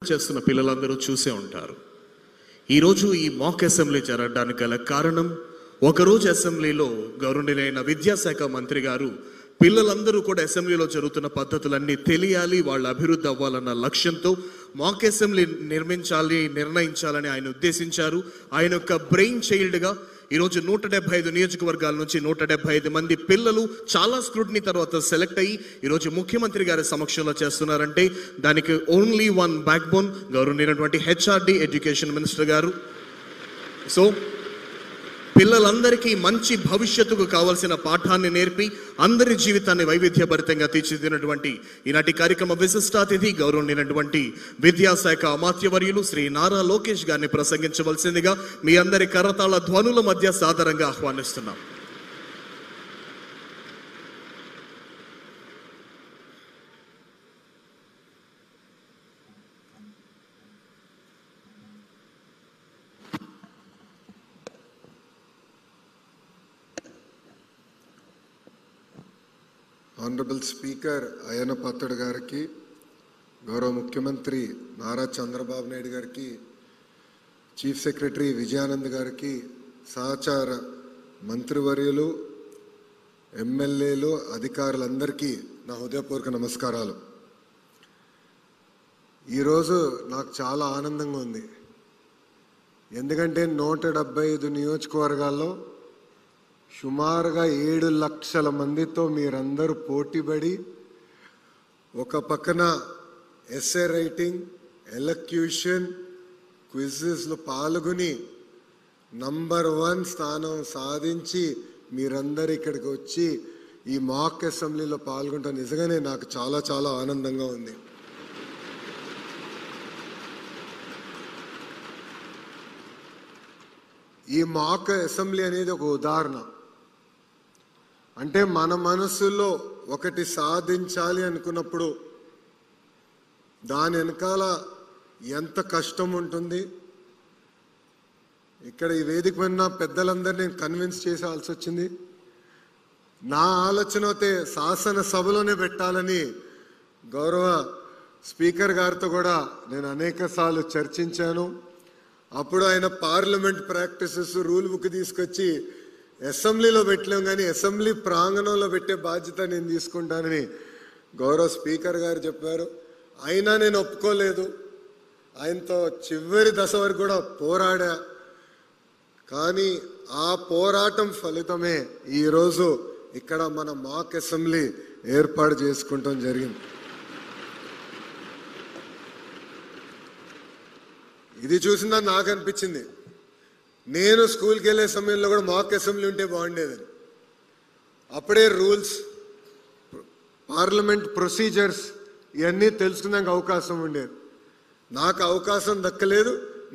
చేస్తున్న పిల్లలందరూ చూసే ఉంటారు. ఈరోజు ఈ మాక్ అసెంబ్లీ జరగడానికి గల కారణం, ఒకరోజు అసెంబ్లీలో గౌరవనీయులైన విద్యాశాఖ మంత్రి గారు పిల్లలందరూ కూడా అసెంబ్లీలో జరుగుతున్న పద్ధతులన్నీ తెలియాలి, వాళ్ళ అభివృద్ధి అవ్వాలన్న లక్ష్యంతో మాక్ అసెంబ్లీ నిర్ణయించాలని ఆయన ఉద్దేశించారు. ఆయన యొక్క బ్రెయిన్ చైల్డ్గా ఈరోజు 175 నియోజకవర్గాల నుంచి 175 మంది పిల్లలు చాలా స్క్రూటినీ తర్వాత సెలెక్ట్ అయ్యి ఈరోజు ముఖ్యమంత్రి గారి సమక్షంలో చేస్తున్నారంటే దానికి ఓన్లీ వన్ బ్యాక్ బోన్ గౌరవనీయులైనటువంటి హెచ్ఆర్డి ఎడ్యుకేషన్ మినిస్టర్ గారు. సో పిల్లలందరికీ మంచి భవిష్యత్తుకు కావాల్సిన పాఠాన్ని నేర్పి అందరి జీవితాన్ని వైవిధ్యభరితంగా తీర్చిదిద్దినటువంటి ఈనాటి కార్యక్రమ విశిష్ట అతిథి గౌరవనీయులైనటువంటి విద్యాశాఖ అమాత్యవర్యులు శ్రీ నారా లోకేష్ గారిని ప్రసంగించవలసిందిగా మీ అందరి కరతాళ ధ్వనుల మధ్య సాదరంగా ఆహ్వానిస్తున్నాం. ఆనరబుల్ స్పీకర్ అయ్యన్న పాత్రుడు గారికి, గౌరవ ముఖ్యమంత్రి నారా చంద్రబాబు నాయుడు గారికి, చీఫ్ సెక్రటరీ విజయానంద్ గారికి, సహచార మంత్రివర్యులు, ఎమ్మెల్యేలు, అధికారులందరికీ నా హృదయపూర్వక నమస్కారాలు. ఈరోజు నాకు చాలా ఆనందంగా ఉంది. ఎందుకంటే 175 నియోజకవర్గాల్లో సుమారుగా 7 లక్షల మందితో మీరందరూ పోటీపడి ఒక పక్కన ఎస్సే రైటింగ్, ఎలక్యూషన్, క్విజెస్లో పాల్గొని నంబర్ 1 స్థానం సాధించి మీరందరూ ఇక్కడికి వచ్చి ఈ మాక్ అసెంబ్లీలో పాల్గొంటే నిజంగానే నాకు చాలా చాలా ఆనందంగా ఉంది. ఈ మాక్ అసెంబ్లీ అనేది ఒక ఉదాహరణ. అంటే మన మనసులో ఒకటి సాధించాలి అనుకున్నప్పుడు దాని వెనకాల ఎంత కష్టం ఉంటుంది. ఇక్కడ ఈ వేదిక పైన పెద్దలందరినీ నేను కన్విన్స్ చేసాల్సి వచ్చింది. నా ఆలోచన అయితే శాసనసభలోనే పెట్టాలని గౌరవ స్పీకర్ గారితో కూడా నేను అనేక సార్లు చర్చించాను. అప్పుడు ఆయన పార్లమెంట్ ప్రాక్టీసెస్ రూల్ బుక్ తీసుకొచ్చి అసెంబ్లీలో పెట్టలేం, కానీ అసెంబ్లీ ప్రాంగణంలో పెట్టే బాధ్యత నేను తీసుకుంటానని గౌరవ స్పీకర్ గారు చెప్పారు. అయినా నేను ఒప్పుకోలేదు. ఆయనతో చివరి దశ వరకు కూడా పోరాడా. కానీ ఆ పోరాటం ఫలితమే ఈరోజు ఇక్కడ మన మాక్ అసెంబ్లీ ఏర్పాటు చేసుకుంటాం జరిగింది. ఇది చూసిందా నాకు అనిపించింది, నేను స్కూల్కి వెళ్ళే సమయంలో కూడా మాక్ అసెంబ్లీ ఉంటే బాగుండేదని. అప్పుడే రూల్స్, పార్లమెంట్ ప్రొసీజర్స్ ఇవన్నీ తెలుసుకున్నాక అవకాశం ఉండేది. నాకు అవకాశం దక్కలేదు,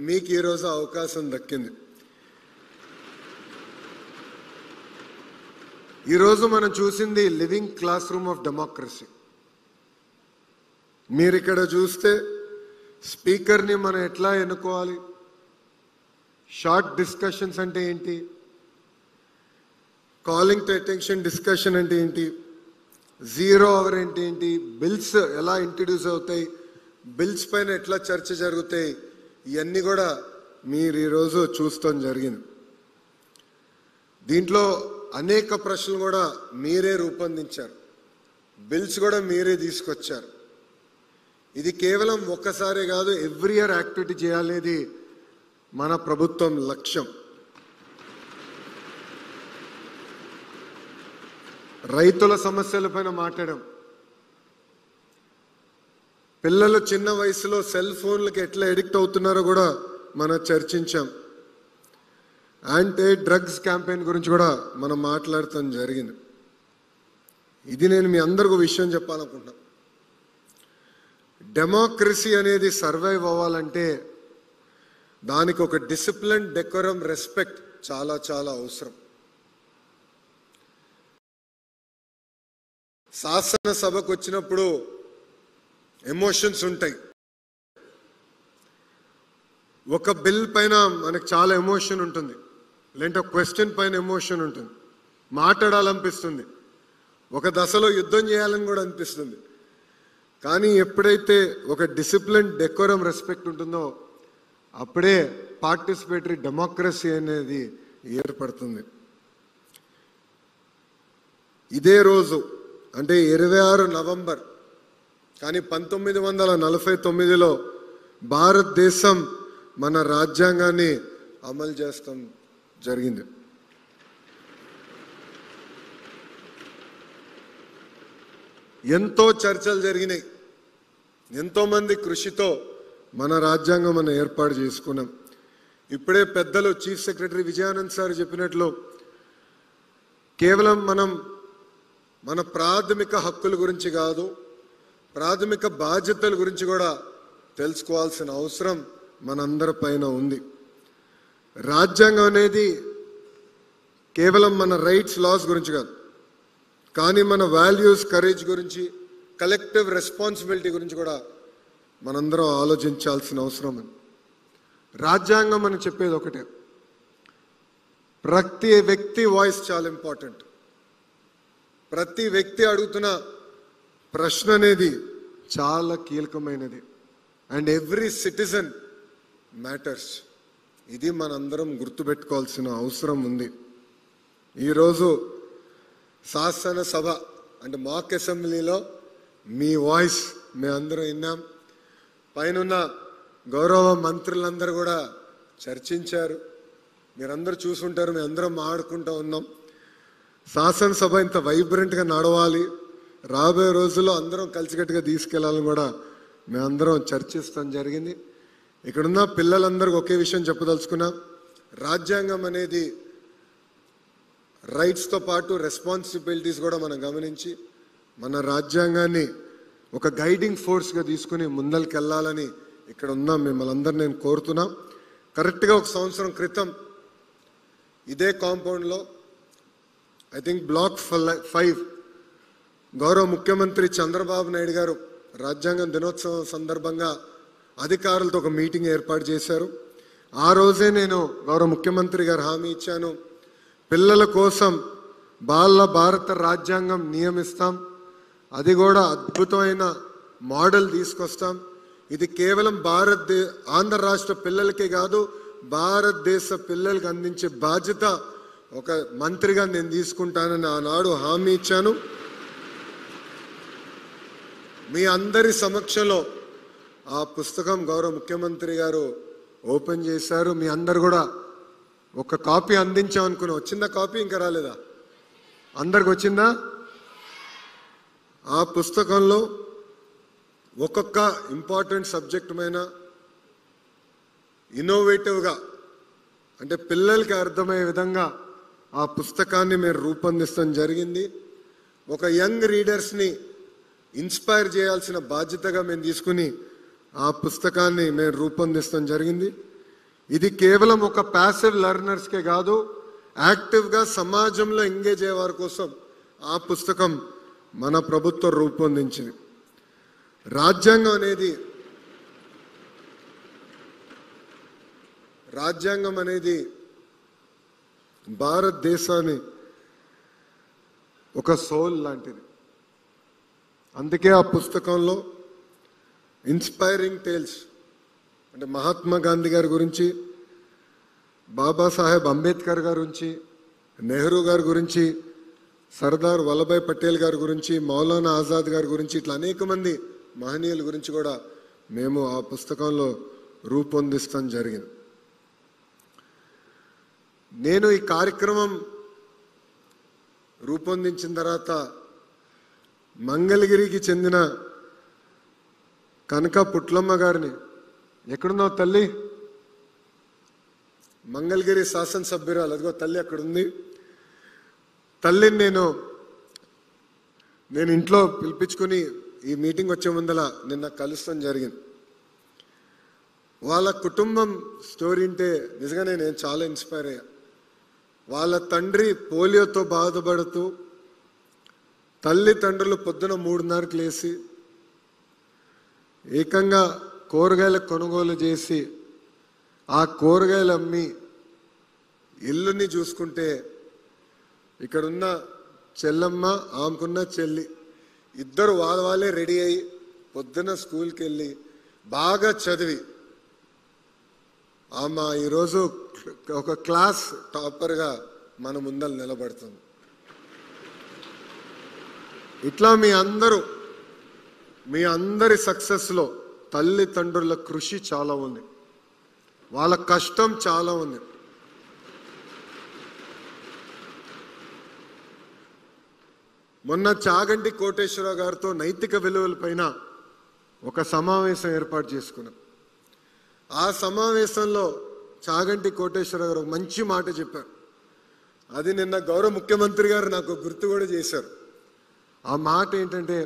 మీకు ఈరోజు అవకాశం దక్కింది. ఈరోజు మనం చూసింది living class room of democracy. మీరు ఇక్కడ చూస్తే స్పీకర్ని మనం ఎట్లా ఎన్నుకోవాలి, షార్ట్ డిస్కషన్స్ అంటే ఏంటి, కాలింగ్ టు అటెన్షన్ డిస్కషన్ అంటే ఏంటి, 0 అవర్ అంటే ఏంటి, బిల్స్ ఎలా ఇంట్రడ్యూస్ అవుతాయి, బిల్స్ పైన ఎట్లా చర్చ జరుగుతాయి, ఇవన్నీ కూడా మీరు ఈరోజు చూస్తాం జరిగింది. దీంట్లో అనేక ప్రశ్నలు కూడా మీరే రూపొందించారు, బిల్స్ కూడా మీరే తీసుకొచ్చారు. ఇది కేవలం ఒక్కసారే కాదు, ఎవ్రీ ఇయర్ యాక్టివిటీ చేయాలనేది మన ప్రభుత్వం లక్ష్యం. రైతుల సమస్యలపైన మాట్లాడడం, పిల్లలు చిన్న వయసులో సెల్ ఫోన్లకి ఎట్లా ఎడిక్ట్ అవుతున్నారో కూడా మనం చర్చించాం. యాంటీ డ్రగ్స్ క్యాంపెయిన్ గురించి కూడా మనం మాట్లాడటం జరిగింది. ఇది నేను మీ అందరికీ విషయం చెప్పాలనుకుంటున్నాను. డెమోక్రసీ అనేది సర్వైవ్ అవ్వాలంటే దానికి ఒక డిసిప్లిన్, డెకోరం, రెస్పెక్ట్ చాలా చాలా అవసరం. శాసనసభకు వచ్చినప్పుడు ఎమోషన్స్ ఉంటాయి. ఒక బిల్ పైన మనకు చాలా ఎమోషన్ ఉంటుంది, లేదంటే ఒక క్వశ్చన్ పైన ఎమోషన్ ఉంటుంది, మాట్లాడాలనిపిస్తుంది, ఒక దశలో యుద్ధం చేయాలని కూడా అనిపిస్తుంది. కానీ ఎప్పుడైతే ఒక డిసిప్లిన్, డెకోరం, రెస్పెక్ట్ ఉంటుందో అప్పుడే పార్టిసిపేటరీ డెమోక్రసీ అనేది ఏర్పడుతుంది. ఇదే రోజు అంటే 26 నవంబర్ కానీ 1949లో భారతదేశం మన రాజ్యాంగాన్ని అమలు చేస్తాం జరిగింది. ఎంతో చర్చలు జరిగినాయి, ఎంతోమంది కృషితో మన రాజ్యాంగం మనం ఏర్పాటు చేసుకున్నాం. ఇప్పుడే పెద్దలు చీఫ్ సెక్రటరీ విజయానంద్ సార్ చెప్పినట్లు కేవలం మనం మన ప్రాథమిక హక్కుల గురించి కాదు, ప్రాథమిక బాధ్యతల గురించి కూడా తెలుసుకోవాల్సిన అవసరం మనందరి పైన ఉంది. రాజ్యాంగం అనేది కేవలం మన రైట్స్, లాస్ గురించి కాదు, కానీ మన వాల్యూస్, కరేజ్ గురించి, కలెక్టివ్ రెస్పాన్సిబిలిటీ గురించి కూడా మనందరం ఆలోచించాల్సిన అవసరం ఉంది. రాజ్యాంగం అని చెప్పేది ఒకటే, ప్రతి వ్యక్తి వాయిస్ చాలా ఇంపార్టెంట్. ప్రతి వ్యక్తి అడుగుతున్న ప్రశ్న అనేది చాలా కీలకమైనది. And every citizen matters. ఇది మనందరం గుర్తుపెట్టుకోవాల్సిన అవసరం ఉంది. ఈరోజు శాసనసభ అంటే మాక్ అసెంబ్లీలో మీ వాయిస్ మేము అందరం విన్నాం. పైన గౌరవ మంత్రులందరూ కూడా చర్చించారు, మీరందరూ చూసుంటారు, మేము అందరం ఆడుకుంటూ ఉన్నాం. శాసనసభ ఇంత వైబ్రెంట్గా నడవాలి, రాబోయే రోజుల్లో అందరం కలిసికట్టుగా తీసుకెళ్లాలని కూడా మేమందరం చర్చిస్తాం జరిగింది. ఇక్కడున్న పిల్లలందరికీ ఒకే విషయం చెప్పదలుచుకున్నాం. రాజ్యాంగం అనేది రైట్స్తో పాటు రెస్పాన్సిబిలిటీస్ కూడా మనం గమనించి మన రాజ్యాంగాన్ని ఒక గైడింగ్ ఫోర్స్గా తీసుకుని ముందరికి వెళ్ళాలని ఇక్కడ ఉన్న మిమ్మల్ని అందరూ నేను కోరుతున్నాం. కరెక్ట్గా 1 సంవత్సరం క్రితం ఇదే కాంపౌండ్లో ఐ థింక్ బ్లాక్ 5 గౌరవ ముఖ్యమంత్రి చంద్రబాబు నాయుడు గారు రాజ్యాంగం దినోత్సవం సందర్భంగా అధికారులతో ఒక మీటింగ్ ఏర్పాటు చేశారు. ఆ రోజే నేను గౌరవ ముఖ్యమంత్రి గారు హామీ ఇచ్చాను, పిల్లల కోసం భారత రాజ్యాంగం నియమిస్తాం, అది కూడా అద్భుతమైన మోడల్ తీసుకొస్తాం. ఇది కేవలం ఆంధ్ర రాష్ట్ర పిల్లలకే కాదు, భారతదేశ పిల్లలకి అందించే బాధ్యత ఒక మంత్రిగా నేను తీసుకుంటానని ఆనాడు హామీ ఇచ్చాను. మీ అందరి సమక్షంలో ఆ పుస్తకం గౌరవ ముఖ్యమంత్రి గారు ఓపెన్ చేశారు. మీ అందరు కూడా ఒక కాపీ అందించామనుకున్నా, వచ్చిందా కాపీ? ఇంకా రాలేదా? అందరికి వచ్చిందా? ఆ పుస్తకంలో ఒక్కొక్క ఇంపార్టెంట్ సబ్జెక్ట్ పైన ఇన్నోవేటివ్గా అంటే పిల్లలకి అర్థమయ్యే విధంగా ఆ పుస్తకాన్ని మేము రూపొందించడం జరిగింది. ఒక యంగ్ రీడర్స్ని ఇన్స్పైర్ చేయాల్సిన బాధ్యతగా మేము తీసుకుని ఆ పుస్తకాన్ని మేము రూపొందించడం జరిగింది. ఇది కేవలం ఒక ప్యాసివ్ లెర్నర్స్కే కాదు, యాక్టివ్గా సమాజంలో ఎంగేజ్ అయ్యే వారి కోసం ఆ పుస్తకం మన ప్రభుత్వం రూపొందించింది. రాజ్యాంగం అనేది భారతదేశాన్ని ఒక సోల్ లాంటిది. అందుకే ఆ పుస్తకంలో ఇన్స్పైరింగ్ టేల్స్ అంటే మహాత్మా గాంధీ గారి గురించి, బాబాసాహెబ్ అంబేద్కర్ గారి గురించి, నెహ్రూ గారి గురించి, సర్దార్ వల్లభాయ్ పటేల్ గారి గురించి, మౌలానా ఆజాద్ గారి గురించి, ఇట్లా అనేక మంది మహనీయుల గురించి కూడా మేము ఆ పుస్తకంలో రూపొందిస్తాం జరిగింది. నేను ఈ కార్యక్రమం రూపొందించిన తర్వాత మంగళగిరికి చెందిన కనక పుట్లమ్మ గారిని, ఎక్కడున్నావు తల్లి? మంగళగిరి శాసనసభ్యురాలు, అదిగో తల్లి అక్కడుంది. తల్లిని నేను ఇంట్లో పిలిపించుకుని ఈ మీటింగ్ వచ్చే ముందల నిన్న కలుస్తాం జరిగింది. వాళ్ళ కుటుంబం స్టోరీ అంటే నిజంగానే నేను చాలా ఇన్స్పైర్ అయ్యా. వాళ్ళ తండ్రి పోలియోతో బాధపడుతూ తల్లిదండ్రులు పొద్దున 3:30కి లేచి ఏకంగా కూరగాయల కొనుగోలు చేసి ఆ కూరగాయలు అమ్మి ఇల్లుని చూసుకుంటే ఇక్కడున్న చెల్లమ్మ, ఆమెకున్న చెల్లి ఇద్దరు వాళ్ళే రెడీ అయ్యి పొద్దున స్కూల్కి వెళ్ళి బాగా చదివి ఆమె ఈరోజు ఒక క్లాస్ టాపర్గా మన ముందర నిలబడుతుంది. ఇట్లా మీ అందరి సక్సెస్లో తల్లిదండ్రుల కృషి చాలా ఉంది, వాళ్ళ కష్టం చాలా ఉంది. మొన్న చాగంటి కోటేశ్వరరావు గారితో నైతిక విలువలపైన ఒక సమావేశం ఏర్పాటు చేసుకున్నాం. ఆ సమావేశంలో చాగంటి కోటేశ్వరరావు గారు మంచి మాట చెప్పారు. అది నిన్న గౌరవ ముఖ్యమంత్రి గారు నాకు గుర్తు కూడా చేశారు. ఆ మాట ఏంటంటే,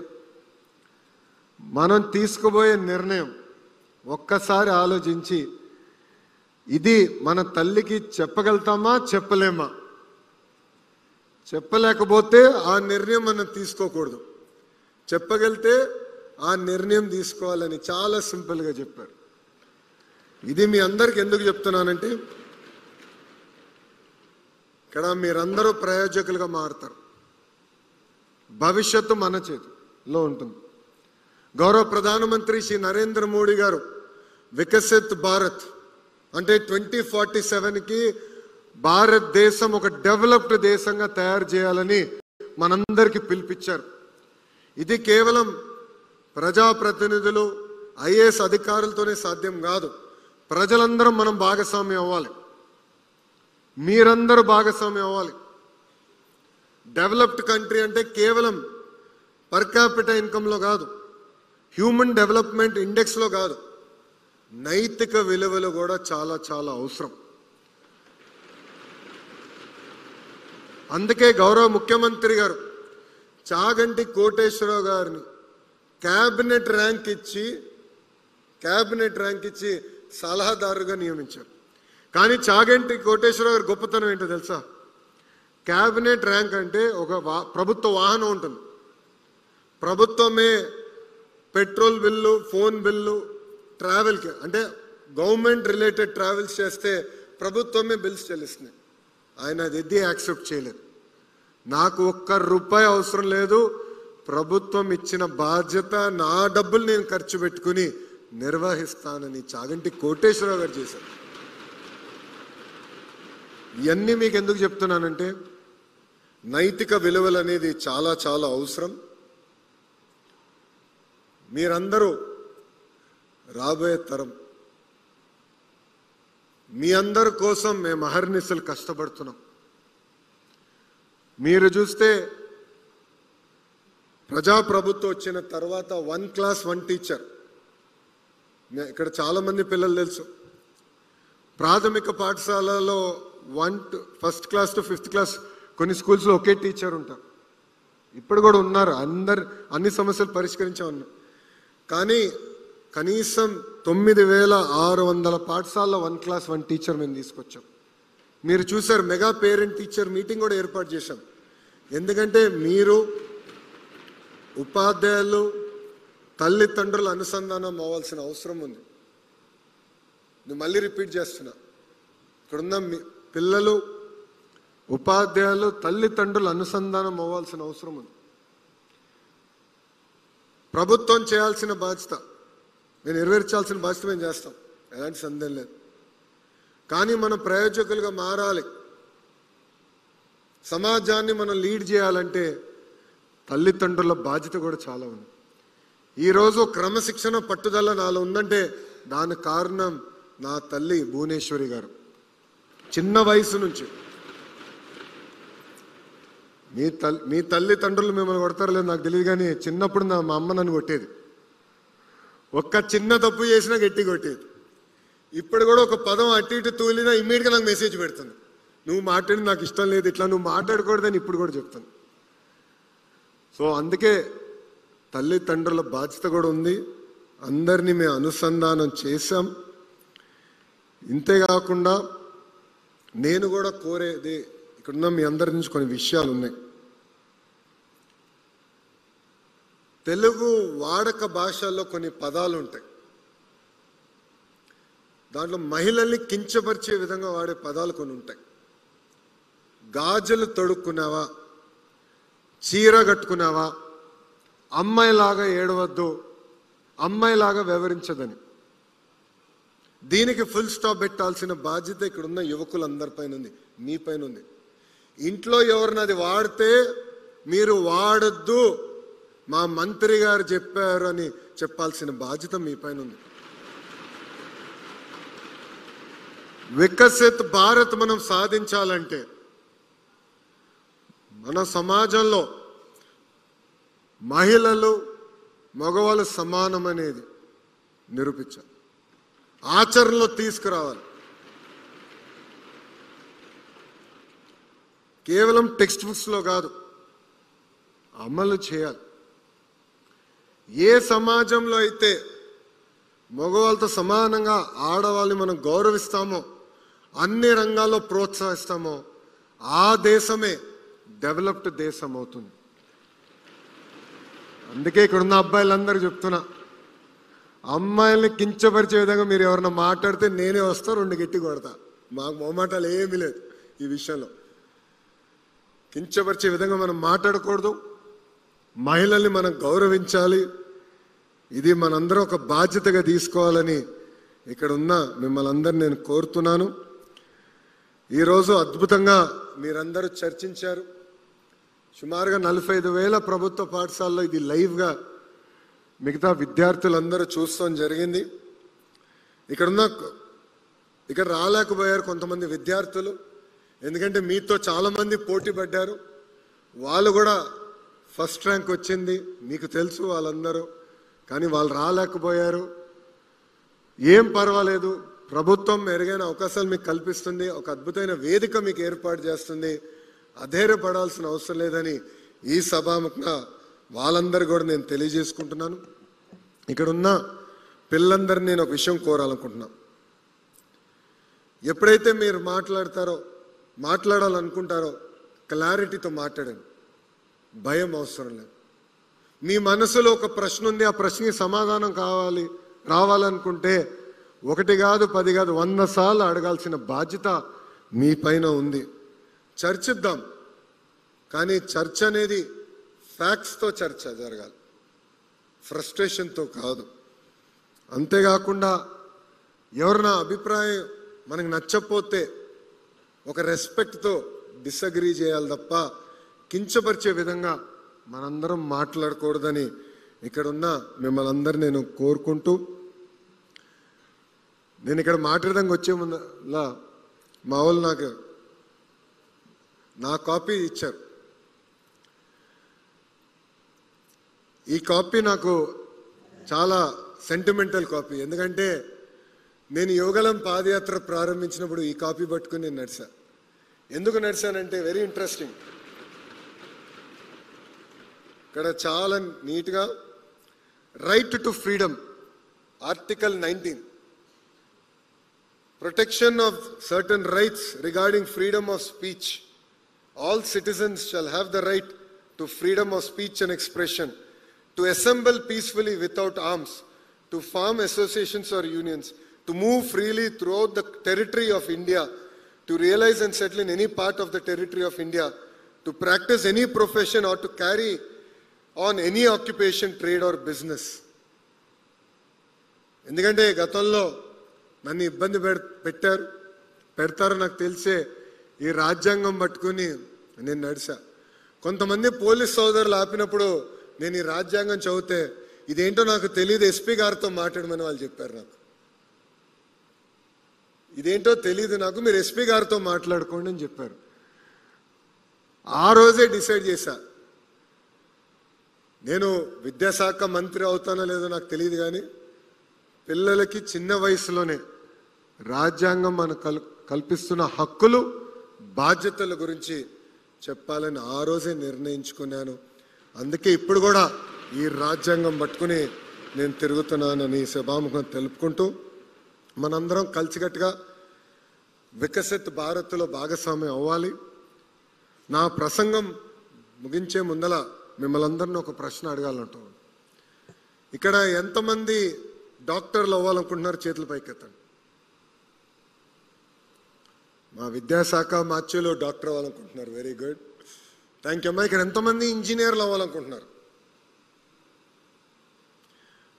మనం తీసుకుపోయే నిర్ణయం ఒక్కసారి ఆలోచించి ఇది మన తల్లికి చెప్పగలుగుతామా చెప్పలేమా, చెప్పలేకపోతే ఆ నిర్ణయం మనం తీసుకోకూడదు, చెప్పగలిగితే ఆ నిర్ణయం తీసుకోవాలని చాలా సింపుల్గా చెప్పారు. ఇది మీ అందరికి ఎందుకు చెప్తున్నానంటే, ఇక్కడ మీరందరూ ప్రయోజకులుగా మారుతారు. భవిష్యత్తు మన చేతిలో ఉంటుంది. గౌరవ ప్రధానమంత్రి శ్రీ నరేంద్ర మోడీ గారు వికసిత్ భారత్ అంటే 2047కి భారతదేశం ఒక డెవలప్డ్ దేశంగా తయారు చేయాలని మనందరికీ పిలిపించారు. ఇది కేవలం ప్రజాప్రతినిధులు ఐఏఎస్ అధికారులతోనే సాధ్యం కాదు. ప్రజలందరం మనం భాగస్వామ్యం అవ్వాలి, మీరందరూ భాగస్వామ్యం అవ్వాలి. డెవలప్డ్ కంట్రీ అంటే కేవలం పర్ క్యాపిటల్ ఇన్కంలో కాదు, హ్యూమన్ డెవలప్మెంట్ ఇండెక్స్లో కాదు, నైతిక విలువలు కూడా చాలా చాలా అవసరం. అందుకే గౌరవ ముఖ్యమంత్రి గారు చాగంటి కోటేశ్వరరావు గారిని క్యాబినెట్ ర్యాంక్ ఇచ్చి సలహాదారుగా నియమించారు. కానీ చాగంటి కోటేశ్వరరావు గారి గొప్పతనం ఏంటో తెలుసా? క్యాబినెట్ ర్యాంక్ అంటే ఒక ప్రభుత్వ వాహనం ఉంటుంది, ప్రభుత్వమే పెట్రోల్ బిల్లు, ఫోన్ బిల్లు, ట్రావెల్కి అంటే గవర్నమెంట్ రిలేటెడ్ ట్రావెల్స్ చేస్తే ప్రభుత్వమే బిల్స్ చెల్లిస్తుంది. ఆయన అది యాక్సెప్ట్ చేయలేదు. నాకు ₹1 అవసరం లేదు, ప్రభుత్వం ఇచ్చిన బాధ్యత నా డబ్బులు నేను ఖర్చు పెట్టుకుని నిర్వహిస్తానని చాగంటి కోటేశ్వరరావు గారు చేశారు. ఇవన్నీ మీకు ఎందుకు చెప్తున్నానంటే, నైతిక విలువలు అనేది చాలా చాలా అవసరం. మీరందరూ రాబోయే తరం, మీ అందరి కోసం మేము అహర్నిశలు కష్టపడుతున్నాం. మీరు చూస్తే ప్రజాప్రభుత్వం వచ్చిన తర్వాత 1 క్లాస్ 1 టీచర్, ఇక్కడ చాలామంది పిల్లలు తెలుసు, ప్రాథమిక పాఠశాలలో 1st class to 5th class కొన్ని స్కూల్స్లో ఒకే టీచర్ ఉంటారు. ఇప్పుడు కూడా ఉన్నారు, అన్ని సమస్యలు పరిష్కరించే ఉన్నారు. కానీ కనీసం 9600 పాఠశాలలో 1 క్లాస్ 1 టీచర్ మేము తీసుకొచ్చాం. మీరు చూసారు, మెగా పేరెంట్ టీచర్ మీటింగ్ కూడా ఏర్పాటు చేశాం. ఎందుకంటే మీరు ఉపాధ్యాయులు తల్లిదండ్రుల అనుసంధానం అవ్వాల్సిన అవసరం ఉంది. నేను మళ్ళీ రిపీట్ చేస్తున్నా, ఇక్కడున్న పిల్లలు, ఉపాధ్యాయులు, తల్లిదండ్రుల అనుసంధానం అవ్వాల్సిన అవసరం ఉంది. ప్రభుత్వం చేయాల్సిన బాధ్యత, నేను నెరవేర్చాల్సిన బాధ్యత మేము చేస్తాం, ఎలాంటి సందేహం లేదు. కానీ మనం ప్రయోజకులుగా మారాలి. సమాజాన్ని మనం లీడ్ చేయాలంటే తల్లిదండ్రుల బాధ్యత కూడా చాలా ఉంది. ఈరోజు క్రమశిక్షణ పట్టుదల నాలో ఉందంటే దానికి కారణం నా తల్లి భువనేశ్వరి గారు. చిన్న వయసు నుంచి మీ తల్లిదండ్రులు మిమ్మల్ని కొడతారు లేదు నాకు తెలియదు, కానీ చిన్నప్పుడు మా అమ్మ నన్ను కొట్టేది. ఒక్క చిన్న తప్పు చేసినా గట్టి కొట్టేది. ఇప్పుడు కూడా ఒక పదం అటు ఇటు తూలినా ఇమ్మీడియట్గా నాకు మెసేజ్ పెడుతుంది, నువ్వు మాట్లాడి నాకు ఇష్టం లేదు, ఇట్లా నువ్వు మాట్లాడకూడదని ఇప్పుడు కూడా చెప్తాను. సో అందుకే తల్లిదండ్రుల బాధ్యత కూడా ఉంది. అందరినీ మేము అనుసంధానం చేశాం. ఇంతేకాకుండా నేను కూడా కోరేది, ఇక్కడున్న మీ అందరి నుంచి కొన్ని విషయాలు ఉన్నాయి. తెలుగు వాడక భాషల్లో కొన్ని పదాలు ఉంటాయి, దాంట్లో మహిళల్ని కించపరిచే విధంగా వాడే పదాలు కొన్ని ఉంటాయి. గాజులు తొడుక్కున్నావా, చీర కట్టుకున్నావా, అమ్మాయిలాగా ఏడవద్దు, అమ్మాయిలాగా వ్యవహరించదని. దీనికి ఫుల్ స్టాప్ పెట్టాల్సిన బాధ్యత ఇక్కడున్న యువకులందరిపైన ఉంది, మీ పైన ఉంది. ఇంట్లో ఎవరిని అది వాడితే మీరు వాడొద్దు, మా మంత్రి గారు చెప్పారు అని చెప్పాల్సిన బాధ్యత మీ పైన ఉంది. వికసిత్ భారత్ మనం సాధించాలంటే మన సమాజంలో మహిళలు మగవాళ్ళు సమానమనేది నిరూపించాలి, ఆచరణలో తీసుకురావాలి. కేవలం టెక్స్ట్ బుక్స్లో కాదు, అమలు చేయాలి. ఏ సమాజంలో అయితే మగవాళ్ళతో సమానంగా ఆడవాళ్ళని మనం గౌరవిస్తామో, అన్ని రంగాల్లో ప్రోత్సహిస్తామో, ఆ దేశమే డెవలప్డ్ దేశం అవుతుంది. అందుకే ఇక్కడున్న అబ్బాయిలందరూ చెప్తున్నా, అమ్మాయిల్ని కించపరిచే విధంగా మీరు ఎవరన్నా మాట్లాడితే నేనే వస్తా, 2 గట్టి కొడతా. మాకు మొహమాటాలు ఏమీ లేదు ఈ విషయంలో. కించపరిచే విధంగా మనం మాట్లాడకూడదు, మహిళల్ని మనం గౌరవించాలి. ఇది మనందరం ఒక బాధ్యతగా తీసుకోవాలని ఇక్కడ ఉన్న మిమ్మల్ని అందరిని నేను కోరుతున్నాను. ఈరోజు అద్భుతంగా మీరందరూ చర్చించారు. సుమారుగా 45,000 ప్రభుత్వ పాఠశాలలో ఇది లైవ్గా మిగతా విద్యార్థులందరూ చూస్తాం జరిగింది. ఇక్కడ రాలేకపోయారు కొంతమంది విద్యార్థులు, ఎందుకంటే మీతో చాలామంది పోటీ పడ్డారు. వాళ్ళు కూడా ఫస్ట్ ర్యాంక్ వచ్చింది, మీకు తెలుసు వాళ్ళందరూ. కానీ వాళ్ళు రాలేకపోయారు. ఏం పర్వాలేదు, ప్రభుత్వం మెరుగైన అవకాశాలు మీకు కల్పిస్తుంది, ఒక అద్భుతమైన వేదిక మీకు ఏర్పాటు చేస్తుంది. అధైర్యపడాల్సిన అవసరం లేదని ఈ సభాముఖంగా వాళ్ళందరూ కూడా నేను తెలియజేసుకుంటున్నాను. ఇక్కడ ఉన్న పిల్లలందరినీ నేను ఒక విషయం కోరాలనుకుంటున్నాను. ఎప్పుడైతే మీరు మాట్లాడాలనుకుంటారో క్లారిటీతో మాట్లాడండి, భయం అవసరం లేదు. మీ మనసులో ఒక ప్రశ్న ఉంది, ఆ ప్రశ్నకి సమాధానం రావాలనుకుంటే 1 కాదు 10 కాదు 100 సార్లు అడగాల్సిన బాధ్యత మీ పైన ఉంది. చర్చిద్దాం, కానీ చర్చ అనేది ఫ్యాక్ట్స్తో చర్చ జరగాలి, ఫ్రస్ట్రేషన్తో కాదు. అంతేకాకుండా ఎవరైనా అభిప్రాయం మనకు నచ్చకపోతే ఒక రెస్పెక్ట్తో డిసగ్రీ చేయాలి తప్ప కించపరిచే విధంగా మనందరం మాట్లాడకూడదని ఇక్కడున్న మిమ్మల్ని అందరూ నేను కోరుకుంటూ, నేను ఇక్కడ మాట్లాడడానికి వచ్చే ముందులా మా వాళ్ళు నా కాపీ ఇచ్చారు. ఈ కాపీ నాకు చాలా సెంటిమెంటల్ కాపీ. ఎందుకంటే నేను యువగళం పాదయాత్ర ప్రారంభించినప్పుడు ఈ కాపీ పట్టుకుని నేను నడిచా. ఎందుకు నడిచానంటే వెరీ ఇంట్రెస్టింగ్. ఇక్కడ చాలా నీట్గా right to freedom, article 19, protection of certain rights regarding freedom of speech. All citizens shall have the right to freedom of speech and expression, to assemble peacefully without arms, to form associations or unions, to move freely throughout the territory of India, to realize and settle in any part of the territory of India, to practice any profession or to carry on any occupation, trade or business. ఎందుకంటే గతంలో నన్ను ఇబ్బంది పెడతారో నాకు తెలిసే ఈ రాజ్యాంగం పట్టుకుని నేను నడిచా. కొంతమంది పోలీస్ సోదరులు ఆపినప్పుడు నేను ఈ రాజ్యాంగం చదివితే ఇదేంటో నాకు తెలియదు, ఎస్పీ గారితో మాట్లాడమని వాళ్ళు చెప్పారు. నాకు ఇదేంటో తెలియదు, నాకు మీరు ఎస్పీ గారితో మాట్లాడుకోండి అని చెప్పారు. ఆ రోజే డిసైడ్ చేశా, నేను విద్యాశాఖ మంత్రి అవుతానో లేదో నాకు తెలియదు, కానీ పిల్లలకి చిన్న వయసులోనే రాజ్యాంగం మనకు కల్పిస్తున్న హక్కులు బాధ్యతల గురించి చెప్పాలని ఆ రోజే నిర్ణయించుకున్నాను. అందుకే ఇప్పుడు కూడా ఈ రాజ్యాంగం పట్టుకుని నేను తిరుగుతున్నానని సభాముఖం తెలుపుకుంటూ, మనందరం కలిసికట్టుగా వికసిత్ భారత్లో భాగస్వామ్యం అవ్వాలి. నా ప్రసంగం ముగించే ముందల మిమ్మల్ని అందరినీ ఒక ప్రశ్న అడగాలంటున్నాను. ఇక్కడ ఎంతమంది డాక్టర్లు అవ్వాలనుకుంటున్నారు? చేతులు పైకెత్తండి. మా విద్యాశాఖ మాచ్యులు డాక్టర్ అవ్వాలనుకుంటున్నారు, వెరీ గుడ్, థ్యాంక్ యూ అమ్మా. ఇక్కడ ఎంతమంది ఇంజనీర్లు అవ్వాలనుకుంటున్నారు?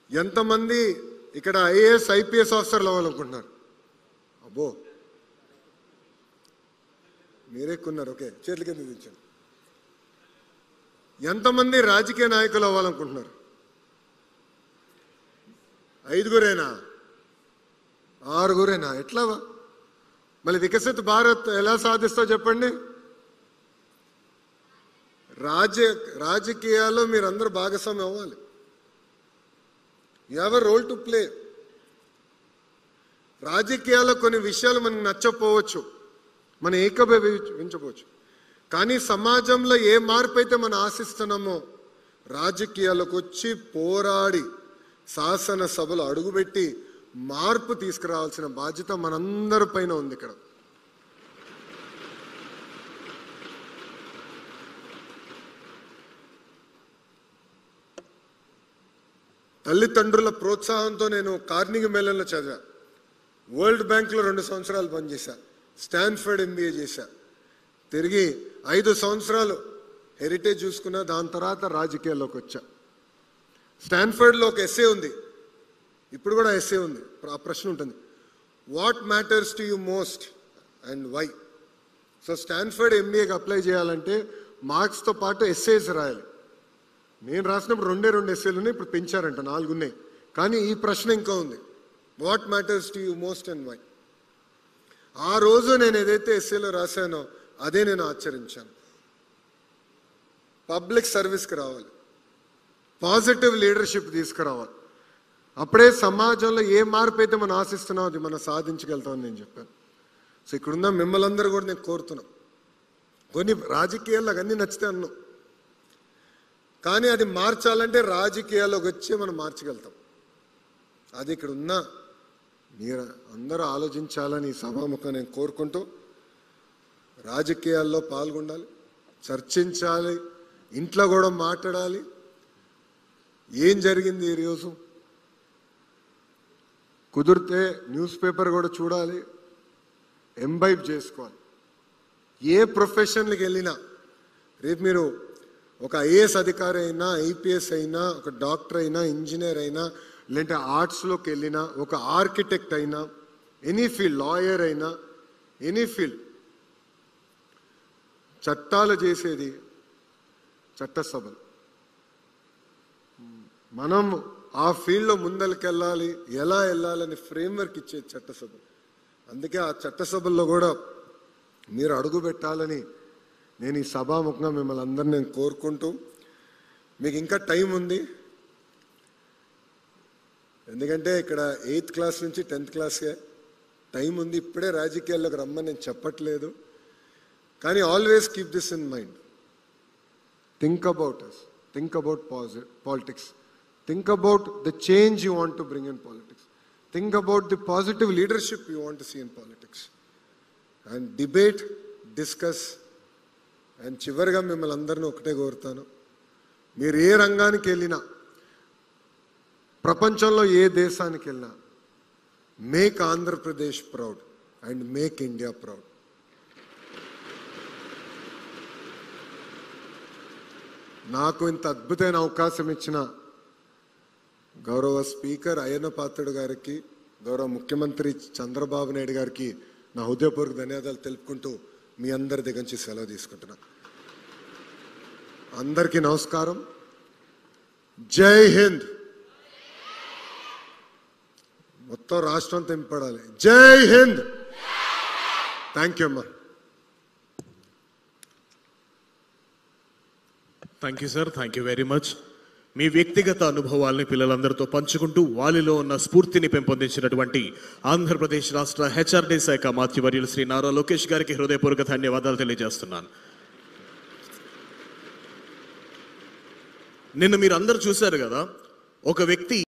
ఎంతమంది ఇక్కడ ఐఏఎస్ ఐపీఎస్ ఆఫీసర్లు అవ్వాలనుకుంటున్నారు? అబ్బో, మీరే కొన్నారు. ఓకే, చేతుల కింద దించండి. ఎంతమంది రాజకీయ నాయకులు అవ్వాలనుకుంటున్నారు? 5గురేనా? 6గురేనా? ఎట్లా? మళ్ళీ వికసిత్ భారత్ ఎలా సాధిస్తావు చెప్పండి? రాజకీయాల్లో మీరందరూ భాగస్వామ్యం అవ్వాలి. You have a role to play. రాజకీయాల్లో కొన్ని విషయాలు మనకు నచ్చకపోవచ్చు, మనం ఏకీభవించవచ్చు, కానీ సమాజంలో ఏ మార్పు అయితే మనం ఆశిస్తున్నామో రాజకీయాలకు వచ్చి పోరాడి శాసనసభలో అడుగుపెట్టి మార్పు తీసుకురావాల్సిన బాధ్యత మనందరి పైన ఉంది. ఇక్కడ తల్లిదండ్రుల ప్రోత్సాహంతో నేను కార్నిగీ మెల్లన్లో చదివా, వరల్డ్ బ్యాంక్లో 2 సంవత్సరాలు పనిచేశా, స్టాన్ఫర్డ్ ఎంబీఏ చేశా, తిరిగి 5 సంవత్సరాలు హెరిటేజ్ చూసుకున్నా, దాని తర్వాత రాజకీయాల్లోకి వచ్చా. స్టాన్ఫర్డ్లో ఒక ఎస్సే ఉంది, ఇప్పుడు కూడా ఎస్సే ఉంది. ఆ ప్రశ్న ఉంటుంది, what matters to you most and why? So Stanford ఎంబీఏకి అప్లై చేయాలంటే మార్క్స్తో పాటు ఎస్సేస్ రాయాలి. నేను రాసినప్పుడు 2 ఎస్సేలు ఉన్నాయి, ఇప్పుడు పెంచారంట 4 ఉన్నాయి. కానీ ఈ ప్రశ్న ఇంకా ఉంది, what matters to you most and why? ఆ రోజు నేను ఏదైతే ఎస్సేలో రాశానో అదే నేను ఆచరించాను. పబ్లిక్ సర్వీస్కి రావాలి, పాజిటివ్ లీడర్షిప్ తీసుకురావాలి. అప్పుడే సమాజంలో ఏ మార్పు అయితే మనం ఆశిస్తున్నామో అది మనం సాధించగలుగుతామని నేను చెప్పాను. సో ఇక్కడున్న మిమ్మల్ని అందరూ కూడా నేను కోరుతున్నాను, కొన్ని రాజకీయాల్లో అన్నీ నచ్చితే అన్నాం, కానీ అది మార్చాలంటే రాజకీయాల్లోకి వచ్చి మనం మార్చగలుగుతాం. అది ఇక్కడ ఉన్న మీరు అందరూ ఆలోచించాలని సభాముఖం నేను కోరుకుంటూ, రాజకీయాల్లో పాల్గొనాలి, చర్చించాలి, ఇంట్లో కూడా మాట్లాడాలి. ఏం జరిగింది ఈరోజు కుదిరితే న్యూస్ పేపర్ కూడా చూడాలి, ఎంబైబ్ చేసుకోవాలి. ఏ ప్రొఫెషన్కి వెళ్ళినా, రేపు మీరు ఒక ఐఏఎస్ అధికారి అయినా, ఐపీఎస్ అయినా, ఒక డాక్టర్ అయినా, ఇంజనీర్ అయినా, లేదంటే ఆర్ట్స్లోకి వెళ్ళినా, ఒక ఆర్కిటెక్ట్ అయినా, ఎనీ ఫీల్డ్, లాయర్ అయినా, ఎనీ ఫీల్డ్, చట్టాలు చేసేది చట్టసభలు. మనం ఆ ఫీల్డ్లో ముందరికెళ్ళాలి, ఎలా వెళ్ళాలని ఫ్రేమ్వర్క్ ఇచ్చేది చట్టసభ. అందుకే ఆ చట్టసభల్లో కూడా మీరు అడుగు పెట్టాలని నేను ఈ సభాముఖంగా మిమ్మల్ని అందరినీ నేను కోరుకుంటూ, మీకు ఇంకా టైం ఉంది, ఎందుకంటే ఇక్కడ 8th క్లాస్ నుంచి 10th క్లాస్కే టైం ఉంది. ఇప్పుడే రాజకీయాల్లోకి రమ్మని నేను చెప్పట్లేదు, కానీ always keep this in mind. Think about us, think about politics, think about the change you want to bring in politics, think about the positive leadership you want to see in politics, and debate, discuss. And చివరిగా మిమ్మల్ని అందరినీ ఒకటే కోరుతాను, మీరు ఏ రంగానికి వెళ్ళినా, ప్రపంచంలో ఏ దేశానికి వెళ్ళినా, make Andhra Pradesh proud and make India proud. నాకు ఇంత అద్భుతమైన అవకాశం ఇచ్చిన గౌరవ స్పీకర్ అయ్యన్న పాత్రుడు గారికి, గౌరవ ముఖ్యమంత్రి చంద్రబాబు నాయుడు గారికి నా హృదయపూర్వక ధన్యవాదాలు తెలుపుకుంటూ మీ అందరి దగ్గర నుంచి సెలవు తీసుకుంటున్నా. అందరికీ నమస్కారం. జై హింద్. మొత్తం రాష్ట్రం తెంపడాలి. జై హింద్. థ్యాంక్ యూ అమ్మా. Thank you sir, thank you very much. మీ వ్యక్తిగత అనుభవాల్ని పిల్లలందరితో పంచుకుంటూ వాళ్ళలో ఉన్న స్ఫూర్తిని పెంపొందించినటువంటి ఆంధ్రప్రదేశ్ రాష్ట్ర హెచ్ఆర్డీ శాఖ మంత్రివర్యులు శ్రీ నారా లోకేష్ గారికి హృదయపూర్వక ధన్యవాదాలు తెలియజేస్తున్నాను. నిన్న మీరు అందరూ చూశారు కదా, ఒక వ్యక్తి